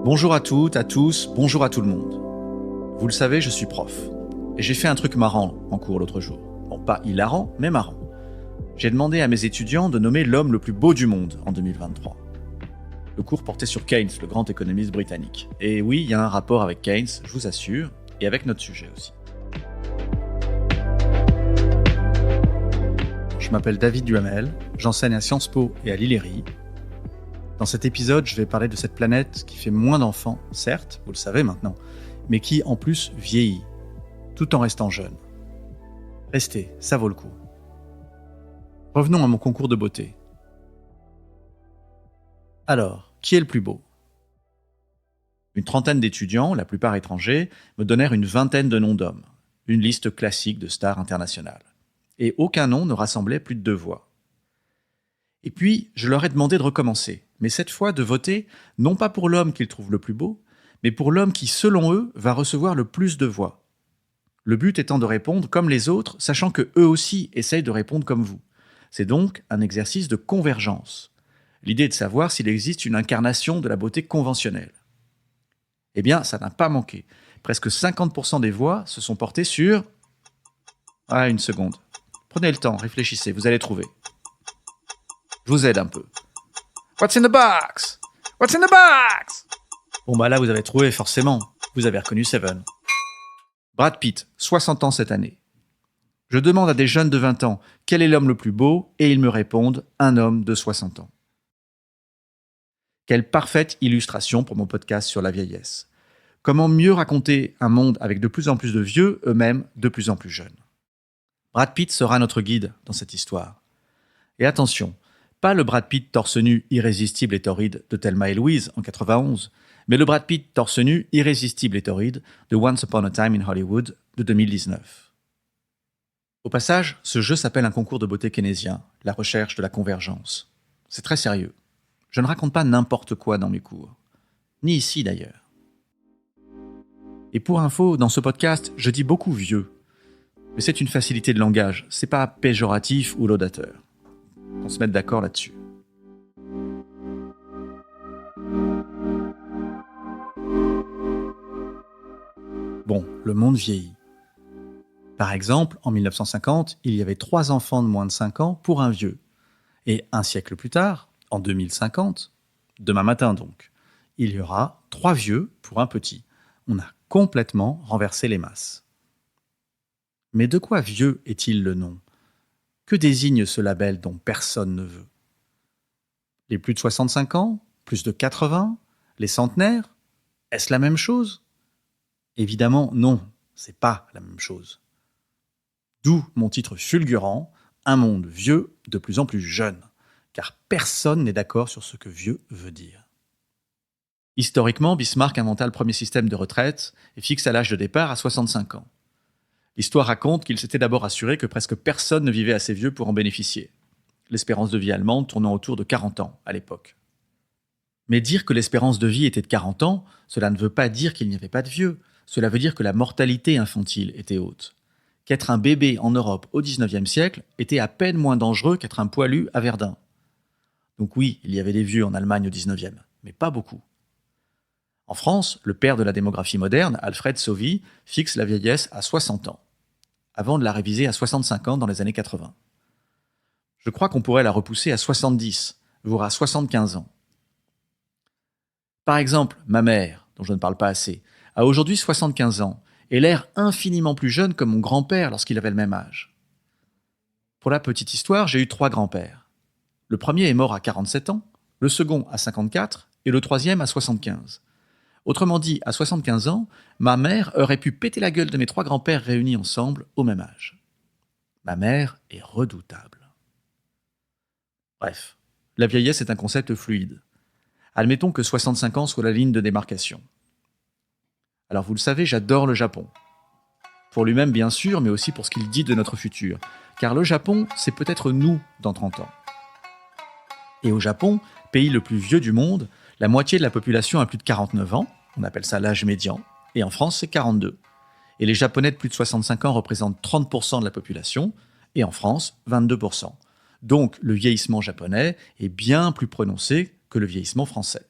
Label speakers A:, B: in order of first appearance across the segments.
A: Bonjour à toutes, à tous, bonjour à tout le monde. Vous le savez, je suis prof. Et j'ai fait un truc marrant en cours l'autre jour. Bon, pas hilarant, mais marrant. J'ai demandé à mes étudiants de nommer l'homme le plus beau du monde en 2023. Le cours portait sur Keynes, le grand économiste britannique. Et oui, il y a un rapport avec Keynes, je vous assure, et avec notre sujet aussi. Je m'appelle David Duhamel, j'enseigne à Sciences Po et à l'ILERI. Dans cet épisode, je vais parler de cette planète qui fait moins d'enfants, certes, vous le savez maintenant, mais qui, en plus, vieillit, tout en restant jeune. Restez, ça vaut le coup. Revenons à mon concours de beauté. Alors, qui est le plus beau ? Une trentaine d'étudiants, la plupart étrangers, me donnèrent une vingtaine de noms d'hommes, une liste classique de stars internationales. Et aucun nom ne rassemblait plus de 2 voix. Et puis, je leur ai demandé de recommencer, mais cette fois de voter, non pas pour l'homme qu'ils trouvent le plus beau, mais pour l'homme qui, selon eux, va recevoir le plus de voix. Le but étant de répondre comme les autres, sachant que eux aussi essayent de répondre comme vous. C'est donc un exercice de convergence. L'idée est de savoir s'il existe une incarnation de la beauté conventionnelle. Eh bien, ça n'a pas manqué. Presque 50% des voix se sont portées sur... Ah, une seconde. Prenez le temps, réfléchissez, vous allez trouver. Je vous aide un peu. What's in the box? What's in the box? Bon bah là vous avez trouvé forcément. Vous avez reconnu Seven. Brad Pitt, 60 ans cette année. Je demande à des jeunes de 20 ans quel est l'homme le plus beau et ils me répondent un homme de 60 ans. Quelle parfaite illustration pour mon podcast sur la vieillesse. Comment mieux raconter un monde avec de plus en plus de vieux, eux-mêmes de plus en plus jeunes. Brad Pitt sera notre guide dans cette histoire. Et attention, pas le Brad Pitt torse nu, irrésistible et torride de Thelma et Louise en 91, mais le Brad Pitt torse nu, irrésistible et torride de Once Upon a Time in Hollywood de 2019. Au passage, ce jeu s'appelle un concours de beauté keynésien, la recherche de la convergence. C'est très sérieux. Je ne raconte pas n'importe quoi dans mes cours. Ni ici d'ailleurs. Et pour info, dans ce podcast, je dis beaucoup vieux. Mais c'est une facilité de langage, c'est pas péjoratif ou laudateur. On se mette d'accord là-dessus. Bon, le monde vieillit. Par exemple, en 1950, il y avait 3 enfants de moins de 5 ans pour un vieux. Et un siècle plus tard, en 2050, demain matin donc, il y aura 3 vieux pour un petit. On a complètement renversé les masses. Mais de quoi vieux est-il le nom ? Que désigne ce label dont personne ne veut ? Les plus de 65 ans ? Plus de 80 ? Les centenaires ? Est-ce la même chose ? Évidemment, non, c'est pas la même chose. D'où mon titre fulgurant, un monde vieux de plus en plus jeune, car personne n'est d'accord sur ce que vieux veut dire. Historiquement, Bismarck inventa le premier système de retraite et fixa l'âge de départ à 65 ans. L'histoire raconte qu'il s'était d'abord assuré que presque personne ne vivait assez vieux pour en bénéficier. L'espérance de vie allemande tournant autour de 40 ans à l'époque. Mais dire que l'espérance de vie était de 40 ans, cela ne veut pas dire qu'il n'y avait pas de vieux. Cela veut dire que la mortalité infantile était haute. Qu'être un bébé en Europe au XIXe siècle était à peine moins dangereux qu'être un poilu à Verdun. Donc oui, il y avait des vieux en Allemagne au XIXe, mais pas beaucoup. En France, le père de la démographie moderne, Alfred Sauvy, fixe la vieillesse à 60 ans, avant de la réviser à 65 ans dans les années 80. Je crois qu'on pourrait la repousser à 70, voire à 75 ans. Par exemple, ma mère, dont je ne parle pas assez, a aujourd'hui 75 ans et l'air infiniment plus jeune que mon grand-père lorsqu'il avait le même âge. Pour la petite histoire, j'ai eu 3 grands-pères. Le premier est mort à 47 ans, le second à 54 et le troisième à 75. Autrement dit, à 75 ans, ma mère aurait pu péter la gueule de mes 3 grands-pères réunis ensemble au même âge. Ma mère est redoutable. Bref, la vieillesse est un concept fluide. Admettons que 65 ans soit la ligne de démarcation. Alors vous le savez, j'adore le Japon. Pour lui-même bien sûr, mais aussi pour ce qu'il dit de notre futur. Car le Japon, c'est peut-être nous dans 30 ans. Et au Japon, pays le plus vieux du monde, la moitié de la population a plus de 49 ans, on appelle ça l'âge médian, et en France c'est 42. Et les Japonais de plus de 65 ans représentent 30% de la population, et en France 22%. Donc le vieillissement japonais est bien plus prononcé que le vieillissement français.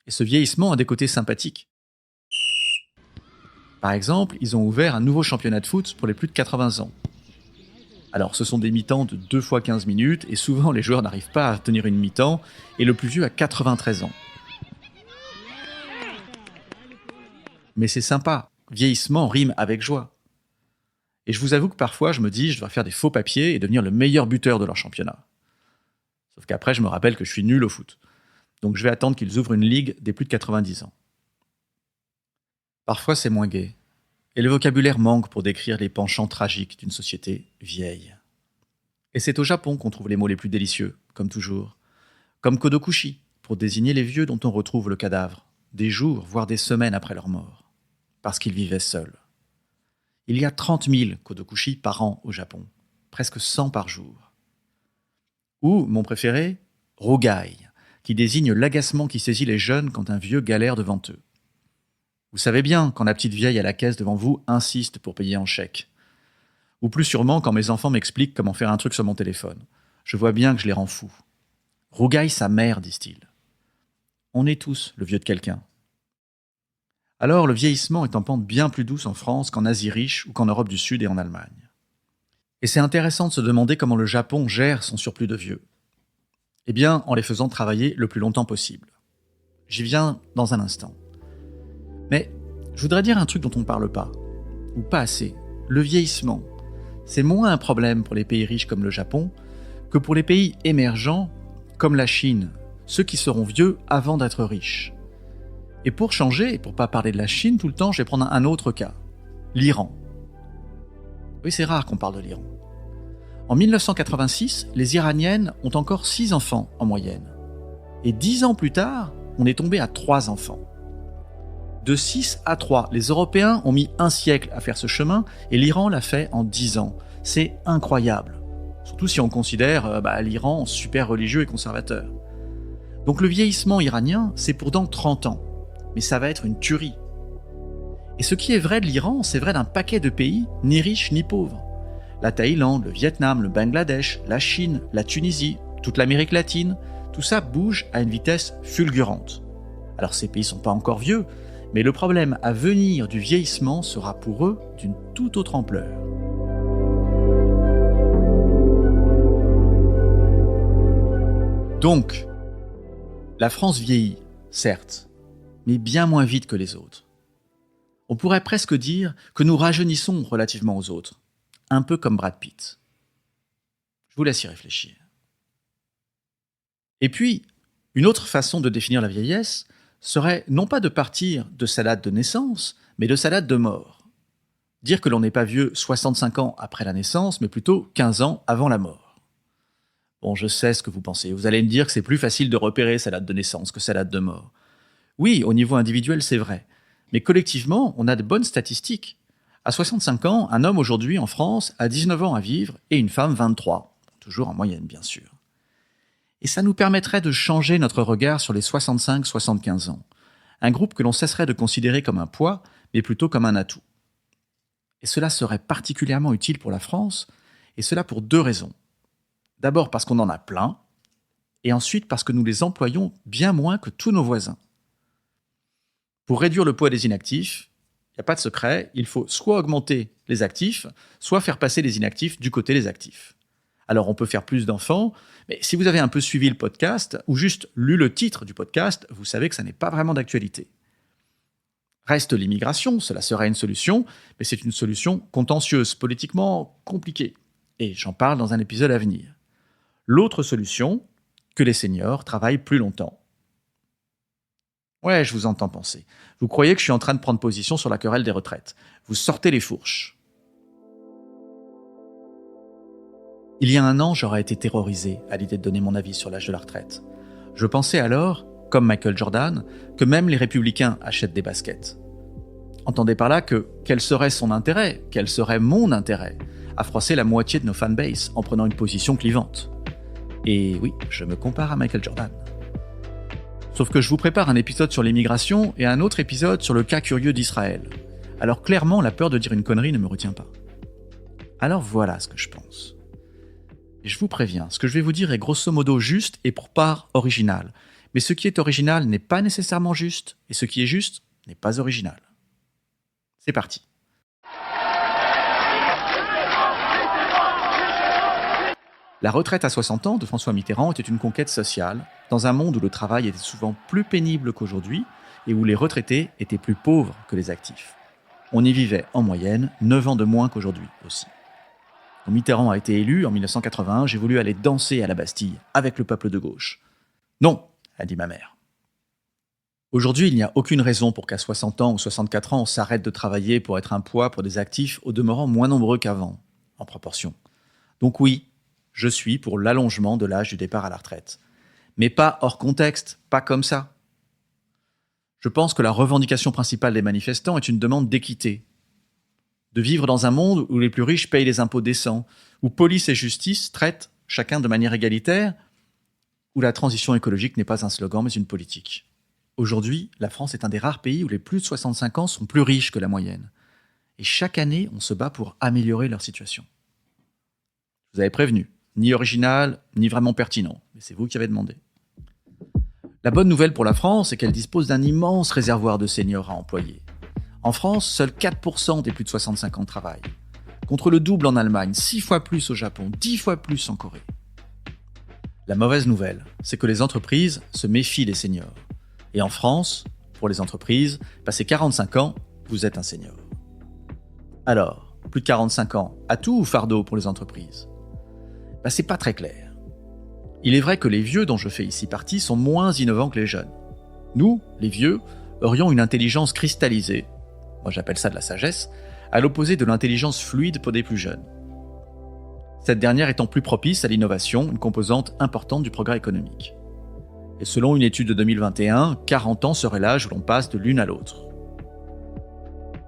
A: Et ce vieillissement a des côtés sympathiques. Par exemple, ils ont ouvert un nouveau championnat de foot pour les plus de 80 ans. Alors, ce sont des mi-temps de 2 fois 15 minutes, et souvent les joueurs n'arrivent pas à tenir une mi-temps, et le plus vieux a 93 ans. Mais c'est sympa, vieillissement rime avec joie. Et je vous avoue que parfois, je me dis, je dois faire des faux papiers et devenir le meilleur buteur de leur championnat. Sauf qu'après, je me rappelle que je suis nul au foot. Donc je vais attendre qu'ils ouvrent une ligue des plus de 90 ans. Parfois, c'est moins gai. Et le vocabulaire manque pour décrire les penchants tragiques d'une société vieille. Et c'est au Japon qu'on trouve les mots les plus délicieux, comme toujours. Comme kodokushi, pour désigner les vieux dont on retrouve le cadavre, des jours, voire des semaines après leur mort, parce qu'ils vivaient seuls. Il y a 30 000 kodokushi par an au Japon, presque 100 par jour. Ou, mon préféré, rogai, qui désigne l'agacement qui saisit les jeunes quand un vieux galère devant eux. Vous savez bien quand la petite vieille à la caisse devant vous insiste pour payer en chèque. Ou plus sûrement quand mes enfants m'expliquent comment faire un truc sur mon téléphone. Je vois bien que je les rends fous. Rogai sa mère, disent-ils. On est tous le vieux de quelqu'un. Alors le vieillissement est en pente bien plus douce en France qu'en Asie riche ou qu'en Europe du Sud et en Allemagne. Et c'est intéressant de se demander comment le Japon gère son surplus de vieux. Eh bien, en les faisant travailler le plus longtemps possible. J'y viens dans un instant. Mais je voudrais dire un truc dont on ne parle pas, ou pas assez. Le vieillissement, c'est moins un problème pour les pays riches comme le Japon que pour les pays émergents comme la Chine, ceux qui seront vieux avant d'être riches. Et pour changer, et pour pas parler de la Chine tout le temps, je vais prendre un autre cas, l'Iran. Oui, c'est rare qu'on parle de l'Iran. En 1986, les Iraniennes ont encore 6 enfants en moyenne. Et 10 ans plus tard, on est tombé à 3 enfants. De 6 à 3, les Européens ont mis un siècle à faire ce chemin et l'Iran l'a fait en 10 ans. C'est incroyable. Surtout si on considère l'Iran super religieux et conservateur. Donc le vieillissement iranien, c'est pour dans 30 ans. Mais ça va être une tuerie. Et ce qui est vrai de l'Iran, c'est vrai d'un paquet de pays, ni riches ni pauvres. La Thaïlande, le Vietnam, le Bangladesh, la Chine, la Tunisie, toute l'Amérique latine, tout ça bouge à une vitesse fulgurante. Alors ces pays ne sont pas encore vieux, mais le problème à venir du vieillissement sera pour eux d'une toute autre ampleur. Donc, la France vieillit, certes, mais bien moins vite que les autres. On pourrait presque dire que nous rajeunissons relativement aux autres, un peu comme Brad Pitt. Je vous laisse y réfléchir. Et puis, une autre façon de définir la vieillesse serait non pas de partir de sa date de naissance, mais de sa date de mort. Dire que l'on n'est pas vieux 65 ans après la naissance, mais plutôt 15 ans avant la mort. Bon, je sais ce que vous pensez. Vous allez me dire que c'est plus facile de repérer sa date de naissance que sa date de mort. Oui, au niveau individuel, c'est vrai. Mais collectivement, on a de bonnes statistiques. À 65 ans, un homme aujourd'hui en France a 19 ans à vivre et une femme 23. Toujours en moyenne, bien sûr. Et ça nous permettrait de changer notre regard sur les 65-75 ans. Un groupe que l'on cesserait de considérer comme un poids, mais plutôt comme un atout. Et cela serait particulièrement utile pour la France, et cela pour 2 raisons. D'abord parce qu'on en a plein, et ensuite parce que nous les employons bien moins que tous nos voisins. Pour réduire le poids des inactifs, il n'y a pas de secret, il faut soit augmenter les actifs, soit faire passer les inactifs du côté des actifs. Alors on peut faire plus d'enfants, mais si vous avez un peu suivi le podcast, ou juste lu le titre du podcast, vous savez que ça n'est pas vraiment d'actualité. Reste l'immigration, cela serait une solution, mais c'est une solution contentieuse, politiquement compliquée. Et j'en parle dans un épisode à venir. L'autre solution, que les seniors travaillent plus longtemps. Ouais, je vous entends penser. Vous croyez que je suis en train de prendre position sur la querelle des retraites. Vous sortez les fourches. Il y a 1 an, j'aurais été terrorisé à l'idée de donner mon avis sur l'âge de la retraite. Je pensais alors, comme Michael Jordan, que même les républicains achètent des baskets. Entendez par là que quel serait son intérêt, quel serait mon intérêt, à froisser la moitié de nos fanbases en prenant une position clivante. Et oui, je me compare à Michael Jordan. Sauf que je vous prépare un épisode sur l'immigration et un autre épisode sur le cas curieux d'Israël. Alors clairement, la peur de dire une connerie ne me retient pas. Alors voilà ce que je pense. Et je vous préviens, ce que je vais vous dire est grosso modo juste et pour part original. Mais ce qui est original n'est pas nécessairement juste, et ce qui est juste n'est pas original. C'est parti. La retraite à 60 ans de François Mitterrand était une conquête sociale, dans un monde où le travail était souvent plus pénible qu'aujourd'hui et où les retraités étaient plus pauvres que les actifs. On y vivait en moyenne 9 ans de moins qu'aujourd'hui aussi. Quand Mitterrand a été élu en 1981, j'ai voulu aller danser à la Bastille avec le peuple de gauche. Non, a dit ma mère. Aujourd'hui, il n'y a aucune raison pour qu'à 60 ans ou 64 ans, on s'arrête de travailler pour être un poids pour des actifs au demeurant moins nombreux qu'avant, en proportion. Donc oui, je suis pour l'allongement de l'âge du départ à la retraite. Mais pas hors contexte, pas comme ça. Je pense que la revendication principale des manifestants est une demande d'équité. De vivre dans un monde où les plus riches payent les impôts décents, où police et justice traitent chacun de manière égalitaire, où la transition écologique n'est pas un slogan mais une politique. Aujourd'hui, la France est un des rares pays où les plus de 65 ans sont plus riches que la moyenne. Et chaque année, on se bat pour améliorer leur situation. Je vous avais prévenu, ni original, ni vraiment pertinent, mais c'est vous qui avez demandé. La bonne nouvelle pour la France, c'est qu'elle dispose d'un immense réservoir de seniors à employer. En France, seuls 4% des plus de 65 ans travaillent, contre le double en Allemagne, 6 fois plus au Japon, 10 fois plus en Corée. La mauvaise nouvelle, c'est que les entreprises se méfient des seniors. Et en France, pour les entreprises, passé 45 ans, vous êtes un senior. Alors, plus de 45 ans, atout ou fardeau pour les entreprises ? C'est pas très clair. Il est vrai que les vieux dont je fais ici partie sont moins innovants que les jeunes. Nous, les vieux, aurions une intelligence cristallisée, moi j'appelle ça de la sagesse, à l'opposé de l'intelligence fluide pour des plus jeunes. Cette dernière étant plus propice à l'innovation, une composante importante du progrès économique. Et selon une étude de 2021, 40 ans serait l'âge où l'on passe de l'une à l'autre.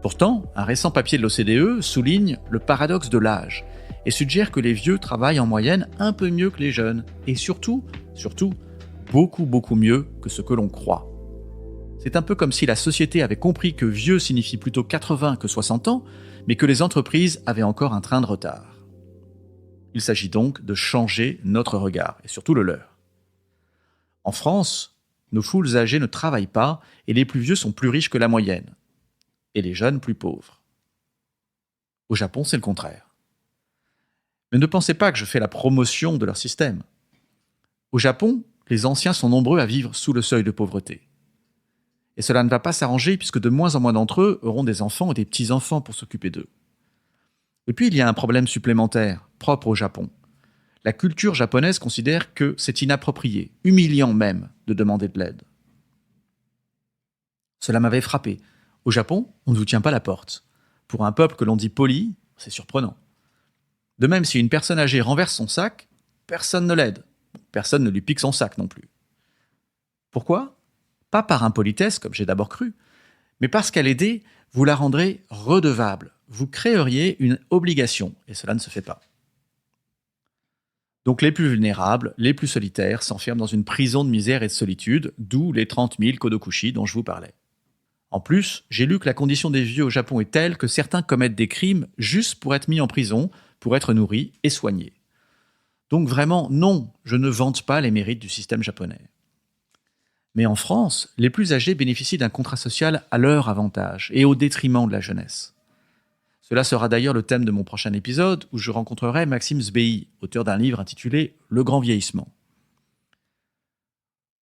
A: Pourtant, un récent papier de l'OCDE souligne le paradoxe de l'âge et suggère que les vieux travaillent en moyenne un peu mieux que les jeunes, et surtout, beaucoup mieux que ce que l'on croit. C'est un peu comme si la société avait compris que vieux signifie plutôt 80 que 60 ans, mais que les entreprises avaient encore un train de retard. Il s'agit donc de changer notre regard, et surtout le leur. En France, nos foules âgées ne travaillent pas, et les plus vieux sont plus riches que la moyenne, et les jeunes plus pauvres. Au Japon, c'est le contraire. Mais ne pensez pas que je fais la promotion de leur système. Au Japon, les anciens sont nombreux à vivre sous le seuil de pauvreté. Et cela ne va pas s'arranger puisque de moins en moins d'entre eux auront des enfants et des petits-enfants pour s'occuper d'eux. Et puis il y a un problème supplémentaire, propre au Japon. La culture japonaise considère que c'est inapproprié, humiliant même, de demander de l'aide. Cela m'avait frappé. Au Japon, on ne vous tient pas la porte. Pour un peuple que l'on dit poli, c'est surprenant. De même, si une personne âgée renverse son sac, personne ne l'aide. Personne ne lui pique son sac non plus. Pourquoi ? Pas par impolitesse, comme j'ai d'abord cru, mais parce qu'à l'aider, vous la rendrez redevable. Vous créeriez une obligation, et cela ne se fait pas. Donc les plus vulnérables, les plus solitaires, s'enferment dans une prison de misère et de solitude, d'où les 30 000 kodokushi dont je vous parlais. En plus, j'ai lu que la condition des vieux au Japon est telle que certains commettent des crimes juste pour être mis en prison, pour être nourris et soignés. Donc vraiment, non, je ne vante pas les mérites du système japonais. Mais en France, les plus âgés bénéficient d'un contrat social à leur avantage et au détriment de la jeunesse. Cela sera d'ailleurs le thème de mon prochain épisode où je rencontrerai Maxime Sbehi, auteur d'un livre intitulé « Le grand vieillissement ».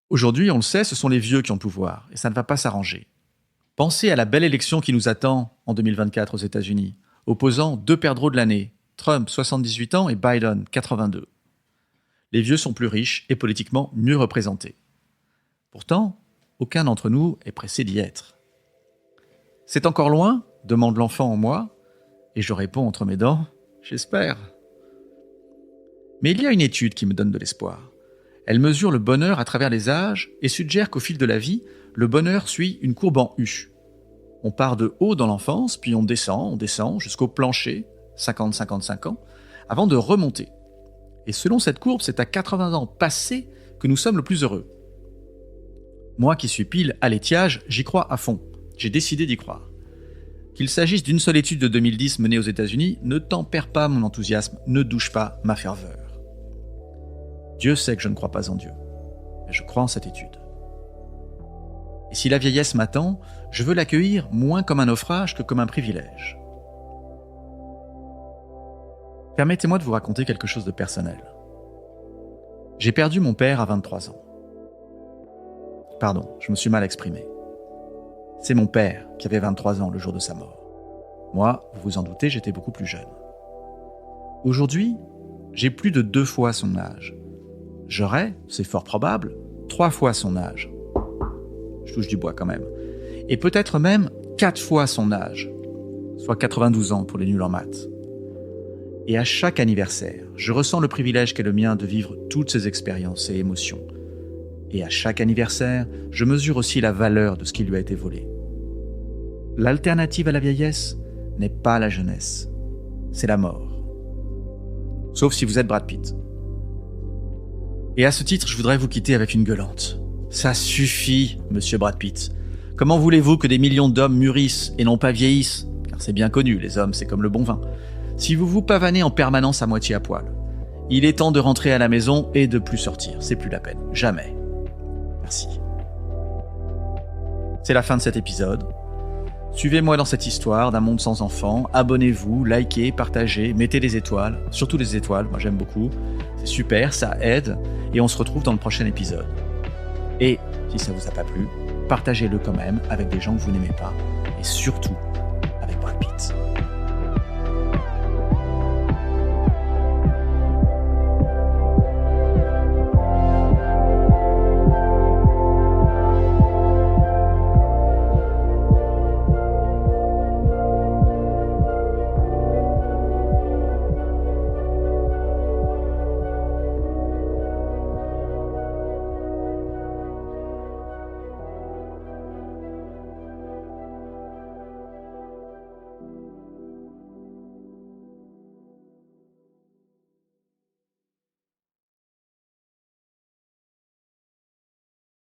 A: Aujourd'hui, on le sait, ce sont les vieux qui ont le pouvoir et ça ne va pas s'arranger. Pensez à la belle élection qui nous attend en 2024 aux États-Unis, opposant deux perdreaux de l'année, Trump, 78 ans, et Biden, 82. Les vieux sont plus riches et politiquement mieux représentés. Pourtant, aucun d'entre nous est pressé d'y être. C'est encore loin ? Demande l'enfant en moi, et je réponds entre mes dents, j'espère. Mais il y a une étude qui me donne de l'espoir. Elle mesure le bonheur à travers les âges et suggère qu'au fil de la vie, le bonheur suit une courbe en U. On part de haut dans l'enfance, puis on descend jusqu'au plancher, 50-55 ans, avant de remonter. Et selon cette courbe, c'est à 80 ans passés que nous sommes le plus heureux. Moi qui suis pile à l'étiage, j'y crois à fond. J'ai décidé d'y croire. Qu'il s'agisse d'une seule étude de 2010 menée aux États-Unis, ne tempère pas mon enthousiasme, ne douche pas ma ferveur. Dieu sait que je ne crois pas en Dieu, mais je crois en cette étude. Et si la vieillesse m'attend, je veux l'accueillir moins comme un naufrage que comme un privilège. Permettez-moi de vous raconter quelque chose de personnel. J'ai perdu mon père à 23 ans. Pardon, je me suis mal exprimé. C'est mon père qui avait 23 ans le jour de sa mort. Moi, vous vous en doutez, j'étais beaucoup plus jeune. Aujourd'hui, j'ai plus de 2 fois son âge. J'aurai, c'est fort probable, 3 fois son âge. Je touche du bois quand même. Et peut-être même 4 fois son âge, soit 92 ans pour les nuls en maths. Et à chaque anniversaire, je ressens le privilège qu'est le mien de vivre toutes ces expériences et émotions. Et à chaque anniversaire, je mesure aussi la valeur de ce qui lui a été volé. L'alternative à la vieillesse n'est pas la jeunesse, c'est la mort. Sauf si vous êtes Brad Pitt. Et à ce titre, je voudrais vous quitter avec une gueulante. Ça suffit, monsieur Brad Pitt. Comment voulez-vous que des millions d'hommes mûrissent et non pas vieillissent? Car c'est bien connu, les hommes, c'est comme le bon vin. Si vous vous pavanez en permanence à moitié à poil, il est temps de rentrer à la maison et de plus sortir. C'est plus la peine. Jamais. Merci. C'est la fin de cet épisode. Suivez-moi dans cette histoire d'un monde sans enfants. Abonnez-vous, likez, partagez, mettez des étoiles. Surtout des étoiles, moi j'aime beaucoup. C'est super, ça aide. Et on se retrouve dans le prochain épisode. Et si ça vous a pas plu, partagez-le quand même avec des gens que vous n'aimez pas. Et surtout avec Brad Pitt.